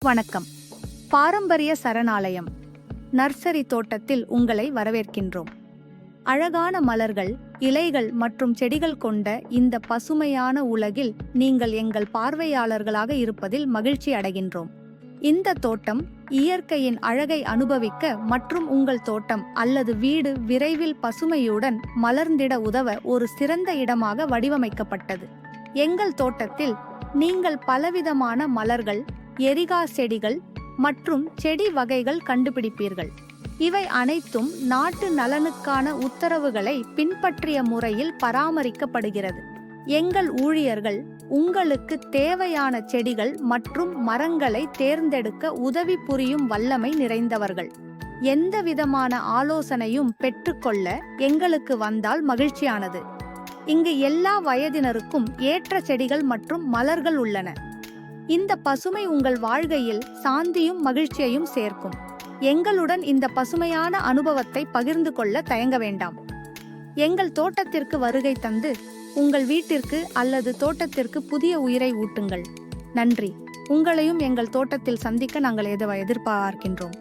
வணக்கம். பாரம்பரிய சரணாலயம் நர்சரி தோட்டத்தில் உங்களை வரவேற்கின்றோம். அழகான மலர்கள், இலைகள் மற்றும் செடிகள் கொண்ட இந்த பசுமையான உலகில் நீங்கள் எங்கள் பார்வையாளர்களாக இருப்பதில் மகிழ்ச்சி அடைகின்றோம். இந்த தோட்டம் இயற்கையின் அழகை அனுபவிக்க மற்றும் உங்கள் தோட்டம் அல்லது வீடு விரைவில் பசுமையுடன் மலர்ந்திட உதவ ஒரு சிறந்த இடமாக வடிவமைக்கப்பட்டது. எங்கள் தோட்டத்தில் நீங்கள் பலவிதமான மலர்கள், எரிகா செடிகள் மற்றும் செடி வகைகள் கண்டுபிடிப்பீர்கள். இவை அனைத்தும் நாட்டு நலனுக்கான உத்தரவுகளை பின்பற்றிய முறையில் பராமரிக்கப்படுகிறது. எங்கள் ஊழியர்கள் உங்களுக்கு தேவையான செடிகள் மற்றும் மரங்களை தேர்ந்தெடுக்க உதவி புரியும் வல்லமை நிறைந்தவர்கள். எந்த விதமான ஆலோசனையும் பெற்றுக்கொள்ள எங்களுக்கு வந்தால் மகிழ்ச்சியானது. இங்கு எல்லா வயதினருக்கும் ஏற்ற செடிகள் மற்றும் மலர்கள் உள்ளன. இந்த பசுமை உங்கள் வாழ்க்கையில் சாந்தியும் மகிழ்ச்சியையும் சேர்க்கும். எங்களுடன் இந்த பசுமையான அனுபவத்தை பகிர்ந்து கொள்ள தயங்க வேண்டாம். எங்கள் தோட்டத்திற்கு வருகை தந்து உங்கள் வீட்டிற்கு அல்லது தோட்டத்திற்கு புதிய உயிரை ஊட்டுங்கள். நன்றி. உங்களையும் எங்கள் தோட்டத்தில் சந்திக்க நாங்கள் எதிர்பார்க்கின்றோம்.